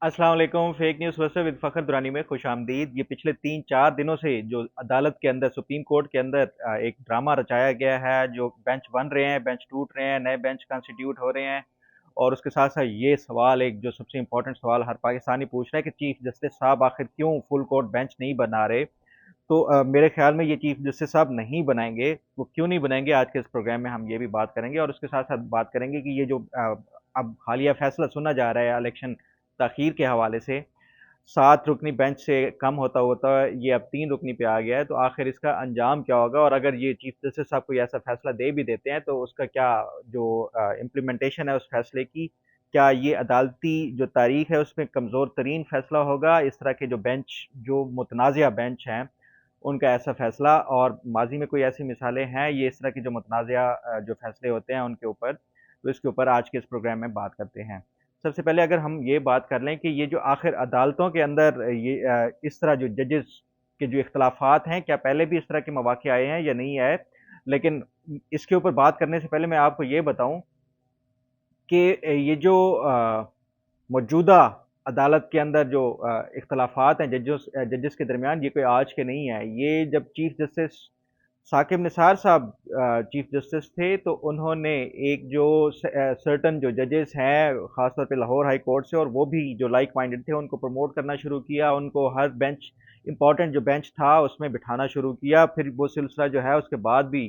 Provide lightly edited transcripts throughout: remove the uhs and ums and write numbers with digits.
अस्सलाम वालेकुम। Fake news versus with Fakhar Durrani में खुश आमदीद। ये पिछले 3-4 दिनों से जो अदालत के अंदर, सुप्रीम कोर्ट के अंदर एक ड्रामा रचाया गया है। जो बेंच बन रहे हैं, बेंच टूट रहे हैं, नए बेंच कॉन्स्टिट्यूट हो रहे हैं। और उसके साथ साथ ये सवाल, एक जो सबसे इम्पोर्टेंट सवाल हर पाकिस्तानी पूछ रहा है कि चीफ जस्टिस साहब आखिर क्यों फुल कोर्ट बेंच नहीं बना रहे। तो मेरे ख्याल में ये चीफ जस्टिस साहब नहीं बनाएंगे। वो क्यों नहीं बनाएंगे, आज के इस प्रोग्राम में हम ये भी बात करेंगे। और उसके साथ साथ बात करेंगे कि ये जो अब हालिया फैसला सुना जा रहा है इलेक्शन ताखीर के हवाले से, 7 रुकनी बेंच से कम होता होता ये अब 3 रुकनी पे आ गया है, तो आखिर इसका अंजाम क्या होगा। और अगर ये चीफ जस्टिस साहब कोई ऐसा फैसला दे भी देते हैं तो उसका क्या जो इम्प्लीमेंटेशन है उस फैसले की, क्या ये अदालती जो तारीख है उसमें कमज़ोर तरीन फैसला होगा। इस तरह के जो बेंच, जो मुतनाज़िया बेंच हैं, उनका ऐसा फैसला, और माजी में कोई ऐसी मिसालें हैं ये इस तरह की जो मुतनाज़िया जो फैसले होते हैं उनके ऊपर। तो इसके ऊपर आज के इस प्रोग्राम में बात करते हैं। सबसे पहले अगर हम ये बात कर लें कि ये जो आखिर अदालतों के अंदर ये इस तरह जो जजेस के जो इख्तलाफात हैं, क्या पहले भी इस तरह के मौके आए हैं या नहीं आए। लेकिन इसके ऊपर बात करने से पहले मैं आपको ये बताऊं कि ये जो मौजूदा अदालत के अंदर जो इख्तलाफात हैं जजेस के दरमियान, ये कोई आज के नहीं है। ये जब चीफ जस्टिस साकिब निसार साहब चीफ जस्टिस थे, तो उन्होंने एक जो सर्टन जो जजेस हैं ख़ासतौर पे लाहौर हाई कोर्ट से, और वो भी जो लाइक माइंडेड थे, उनको प्रमोट करना शुरू किया। उनको हर बेंच, इंपॉर्टेंट जो बेंच था उसमें बिठाना शुरू किया। फिर वो सिलसिला जो है उसके बाद भी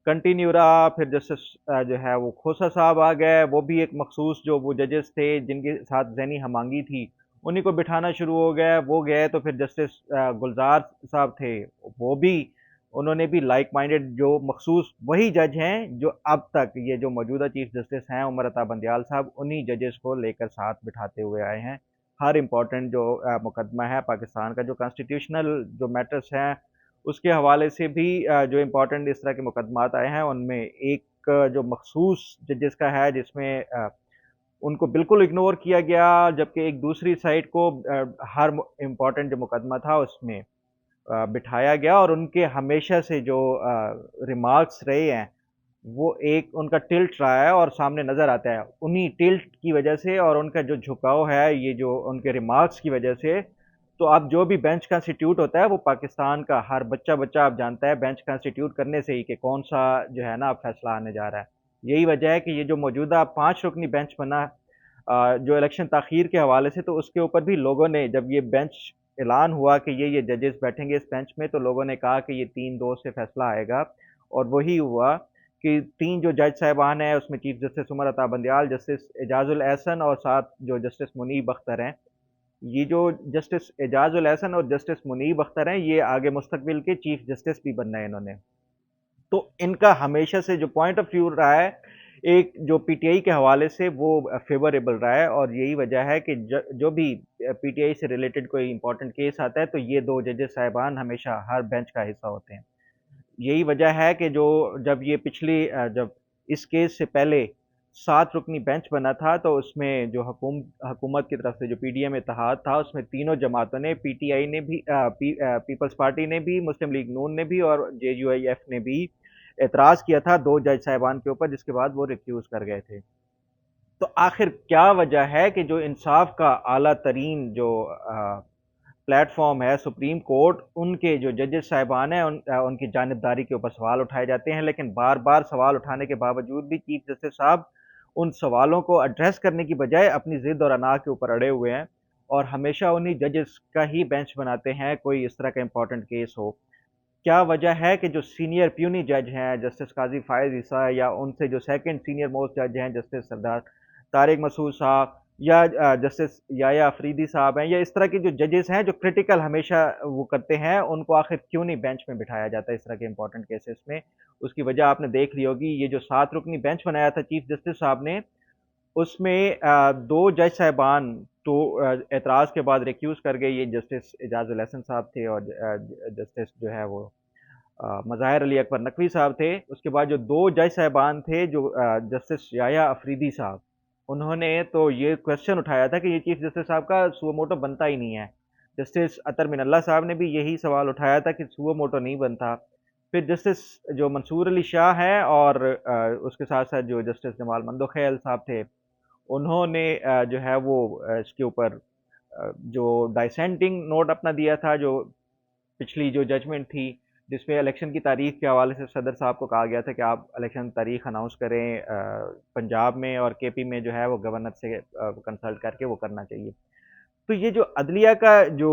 कंटिन्यू रहा। फिर जस्टिस जो है वो खोसा साहब आ गए, वो भी एक मखसूस जो वो जजेस थे जिनके साथ जहनी हमांगी थी, उन्हीं को बिठाना शुरू हो गया। वो गए तो फिर जस्टिस गुलजार साहब थे, वो भी, उन्होंने भी लाइक माइंडेड जो मखसूस वही जज हैं जो अब तक ये जो मौजूदा चीफ जस्टिस हैं उमर अता बंदियाल साहब, उन्हीं जजेस को लेकर साथ बिठाते हुए आए हैं। हर इम्पोर्टेंट जो मुकदमा है पाकिस्तान का, जो कॉन्स्टिट्यूशनल जो मैटर्स हैं, उसके हवाले से भी जो इम्पोर्टेंट इस तरह के मुकदमात आए हैं, उनमें एक जो मखसूस जजेस का है जिसमें उनको बिल्कुल इग्नोर किया गया, जबकि एक दूसरी साइड को हर इम्पोर्टेंट जो मुकदमा था उसमें बिठाया गया। और उनके हमेशा से जो रिमार्क्स रहे हैं, वो एक उनका टिल्ट रहा है और सामने नज़र आता है। उन्हीं टिल्ट की वजह से और उनका जो झुकाव है, ये जो उनके रिमार्क्स की वजह से, तो अब जो भी बेंच कॉन्स्टिट्यूट होता है वो पाकिस्तान का हर बच्चा बच्चा अब जानता है बेंच कॉन्स्टिट्यूट करने से ही कि कौन सा जो है ना फैसला आने जा रहा है। यही वजह है कि ये जो मौजूदा 5 रुकनी बेंच बना जो इलेक्शन ताखीर के हवाले से, तो उसके ऊपर भी लोगों ने, जब ये बेंच ऐलान हुआ कि ये जजेस बैठेंगे इस बेंच में, तो लोगों ने कहा कि ये 3-2 से फैसला आएगा। और वही हुआ कि 3 जो जज साहिबान हैं उसमें chief justice Umar Ata Bandial, justice Ejazul Ehsan और साथ जो जस्टिस मुनीब अख्तर हैं। ये जो जस्टिस एजाजुल एहसन और जस्टिस मुनीब अख्तर हैं, ये आगे मुस्तकबिल के चीफ जस्टिस भी बनना है इन्होंने। तो इनका हमेशा से जो पॉइंट ऑफ व्यू रहा है, एक जो पीटीआई के हवाले से, वो फेवरेबल रहा है। और यही वजह है कि जो भी पीटीआई से रिलेटेड कोई इंपॉर्टेंट केस आता है, तो ये 2 जजेस साहिबान हमेशा हर बेंच का हिस्सा होते हैं। यही वजह है कि जो जब ये पिछली जब इस केस से पहले 7 रुकनी बेंच बना था, तो उसमें जो हुकूमत की तरफ से जो पीडीएम इत्तेहाद था, उसमें तीनों जमातों ने, पीटीआई ने भी, पीपल्स पार्टी ने भी, मुस्लिम लीग नून ने भी और जेयूआईएफ ने भी एतराज़ किया था 2 जज साहिबान के ऊपर, जिसके बाद वो रिक्यूज़ कर गए थे। तो आखिर क्या वजह है कि जो इंसाफ का आला तरीन जो प्लेटफॉर्म है सुप्रीम कोर्ट, उनके जो जजेस साहिबान हैं उनकी जानिबदारी के ऊपर सवाल उठाए जाते हैं। लेकिन बार बार सवाल उठाने के बावजूद भी चीफ जस्टिस साहब उन सवालों को एड्रेस करने की बजाय अपनी जिद और अना के ऊपर अड़े हुए हैं, और हमेशा उन्हीं जजेस का ही बेंच बनाते हैं कोई इस तरह का इंपॉर्टेंट केस हो। क्या वजह है कि जो सीनियर प्यूनी जज हैं जस्टिस काजी फायज ईसा, या उनसे जो सेकंड सीनियर मोस्ट जज हैं जस्टिस सरदार तारिक मसूद साहब, या जस्टिस याया अफरीदी साहब हैं, या इस तरह के जो जजेस हैं जो क्रिटिकल हमेशा वो करते हैं, उनको आखिर क्यों नहीं बेंच में बिठाया जाता इस तरह के इंपॉर्टेंट केसेस में। उसकी वजह आपने देख ली होगी। ये जो 7 रुकनी बेंच बनाया था चीफ जस्टिस साहब ने, उसमें 2 जज साहिबान तो एतराज़ के बाद रिक्यूज़ कर गए। ये जस्टिस एजाजुल हसन साहब थे और जस्टिस जो है वो मज़ाहिर अली अकबर नकवी साहब थे। उसके बाद जो 2 जज साहिबान थे, जो जस्टिस याया अफरीदी साहब, उन्होंने तो ये क्वेश्चन उठाया था कि ये चीफ जस्टिस साहब का सुओ मोटो बनता ही नहीं है। जस्टिस अतर मिनल्ला साहब ने भी यही सवाल उठाया था कि सुओ मोटो नहीं बनता। फिर जस्टिस जो मंसूर अली शाह हैं और उसके साथ साथ जो जस्टिस जमाल मंदोखैल साहब थे, उन्होंने जो है वो इसके ऊपर जो डाइसेंटिंग नोट अपना दिया था, जो पिछली जो जजमेंट थी जिसमें इलेक्शन की तारीख के हवाले से सदर साहब को कहा गया था कि आप इलेक्शन तारीख अनाउंस करें, पंजाब में और केपी में जो है वो गवर्नर से कंसल्ट करके वो करना चाहिए। तो ये जो अदलिया का जो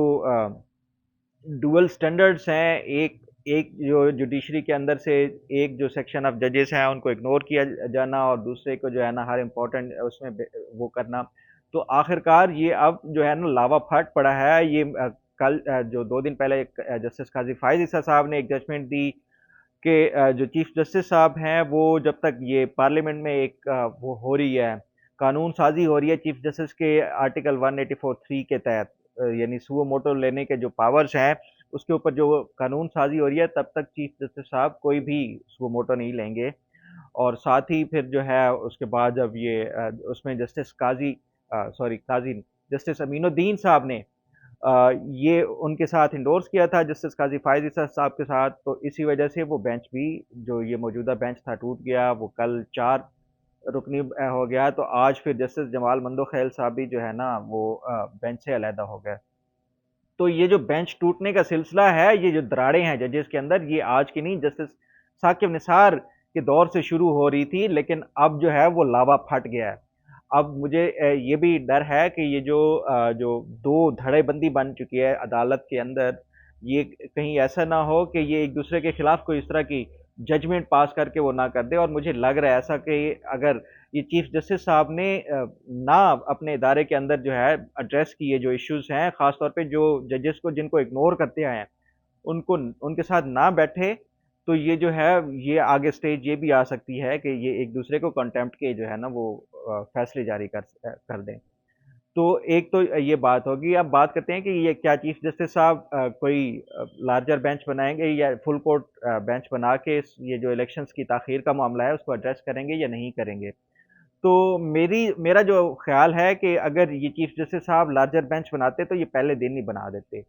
डुअल स्टैंडर्ड्स हैं, एक एक जो जुडिशरी के अंदर से एक जो सेक्शन ऑफ जजेस हैं उनको इग्नोर किया जाना और दूसरे को जो है ना हर इम्पोर्टेंट उसमें वो करना, तो आखिरकार ये अब जो है ना लावा फट पड़ा है। ये कल जो 2 दिन पहले जस्टिस काजी फायद ईसा साहब ने एक जजमेंट दी कि जो चीफ जस्टिस साहब हैं वो जब तक ये पार्लियामेंट में एक वो हो रही है, कानून साजी हो रही है चीफ जस्टिस के आर्टिकल 184(3) के तहत, यानी सुओ मोटो लेने के जो पावर्स हैं उसके ऊपर जो कानून साजी हो रही है, तब तक चीफ जस्टिस साहब कोई भी सुओ मोटो नहीं लेंगे। और साथ ही फिर जो है उसके बाद जब ये उसमें जस्टिस काजी जस्टिस अमीनुद्दीन साहब ने ये उनके साथ इंडोर्स किया था जस्टिस काजी फायद ईसा साहब के साथ, तो इसी वजह से वो बेंच भी जो ये मौजूदा बेंच था टूट गया, वो कल 4 रुकनी हो गया। तो आज फिर जस्टिस जमाल मंदोखैल साहब भी जो है ना वो बेंच से अलहदा हो गए। तो ये जो बेंच टूटने का सिलसिला है, ये जो दरारें हैं जजेस के अंदर, ये आज की नहीं, जस्टिस साकिब निसार के दौर से शुरू हो रही थी, लेकिन अब जो है वो लावा फट गया है। अब मुझे ये भी डर है कि ये जो दो धड़ेबंदी बन चुकी है अदालत के अंदर, ये कहीं ऐसा ना हो कि ये एक दूसरे के खिलाफ कोई इस तरह की जजमेंट पास करके वो ना कर दे। और मुझे लग रहा है ऐसा कि अगर ये चीफ जस्टिस साहब ने ना अपने इदारे के अंदर जो है एड्रेस किए जो इश्यूज हैं, खास तौर पे जो जजेस को जिनको इग्नोर करते आए हैं, उनको उनके साथ ना बैठे, तो ये जो है ये आगे स्टेज ये भी आ सकती है कि ये एक दूसरे को कंटेम्प्ट के जो है ना वो फैसले जारी कर दें। तो एक तो ये बात होगी। अब बात करते हैं कि ये क्या चीफ जस्टिस साहब कोई लार्जर बेंच बनाएंगे या फुल कोर्ट बेंच बना के ये जो इलेक्शंस की ताखीर का मामला है उसको एड्रेस करेंगे या नहीं करेंगे। तो मेरा जो ख्याल है कि अगर ये चीफ जस्टिस साहब लार्जर बेंच बनाते तो ये पहले दिन ही बना देते।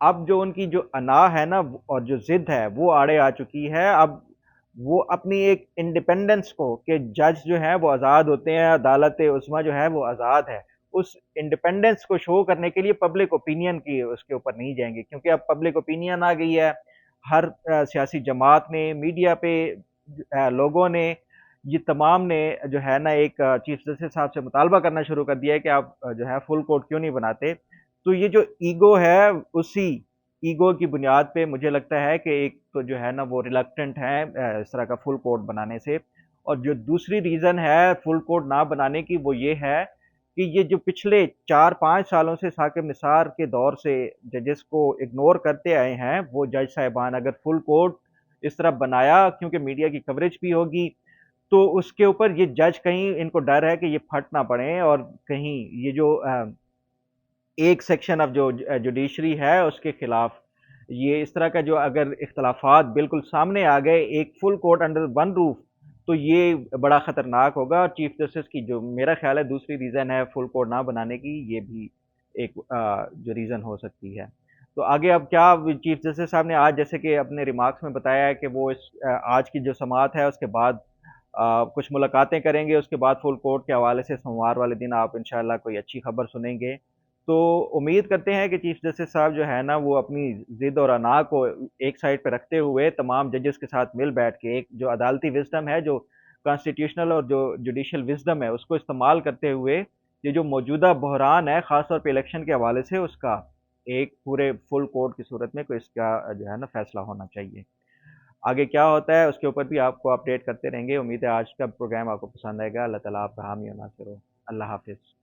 अब जो उनकी जो अना है ना और जो जिद है वो आड़े आ चुकी है। अब वो अपनी एक इंडिपेंडेंस को कि जज जो है वो आज़ाद होते हैं, अदालत उस्मा जो है वो आज़ाद है, उस इंडिपेंडेंस को शो करने के लिए पब्लिक ओपिनियन की उसके ऊपर नहीं जाएंगे, क्योंकि अब पब्लिक ओपिनियन आ गई है। हर सियासी जमात ने, मीडिया पे लोगों ने, ये तमाम ने जो है ना एक चीफ जस्टिस साहब से मुतालबा करना शुरू कर दिया है कि आप जो है फुल कोर्ट क्यों नहीं बनाते। तो ये जो ईगो है, उसी ईगो की बुनियाद पे मुझे लगता है कि एक तो जो है ना वो रिलक्टेंट है इस तरह का फुल कोर्ट बनाने से। और जो दूसरी रीज़न है फुल कोर्ट ना बनाने की वो ये है कि ये जो पिछले 4-5 सालों से साकिब निसार के दौर से जजेस को इग्नोर करते आए हैं, वो जज साहिबान अगर फुल कोर्ट इस तरह बनाया, क्योंकि मीडिया की कवरेज भी होगी, तो उसके ऊपर ये जज कहीं इनको डर है कि ये फट ना पड़े और कहीं ये जो एक सेक्शन ऑफ जो जुडिशरी है उसके खिलाफ ये इस तरह का जो अगर इख्तलाफात बिल्कुल सामने आ गए एक full court under one roof, तो ये बड़ा ख़तरनाक होगा। और चीफ जस्टिस की जो मेरा ख्याल है दूसरी रीज़न है फुल कोर्ट ना बनाने की, ये भी एक जो रीज़न हो सकती है। तो आगे अब क्या चीफ जस्टिस साहब ने आज जैसे कि अपने रिमार्क्स में बताया है कि वो आज की जो समाअत है उसके बाद कुछ मुलाकातें करेंगे, उसके बाद फुल कोर्ट के हवाले से सोमवार वाले दिन आप इंशाल्लाह कोई अच्छी खबर सुनेंगे। तो उम्मीद करते हैं कि चीफ जस्टिस साहब जो है ना वो अपनी ज़िद और अना को एक साइड पे रखते हुए तमाम जजेस के साथ मिल बैठ के एक जो अदालती विज़डम है, जो कॉन्स्टिट्यूशनल और जो जुडिशियल विज़डम है, उसको इस्तेमाल करते हुए ये जो मौजूदा बहरान है ख़ास तौर पे इलेक्शन के हवाले से, उसका एक पूरे फुल कोर्ट की सूरत में कोई इसका जो है ना फैसला होना चाहिए। आगे क्या होता है उसके ऊपर भी आपको अपडेट करते रहेंगे। उम्मीद है आज का प्रोग्राम आपको पसंद आएगा। अल्लाह ताला आपका हामी और नासिर हो। अल्लाह हाफ़िज़।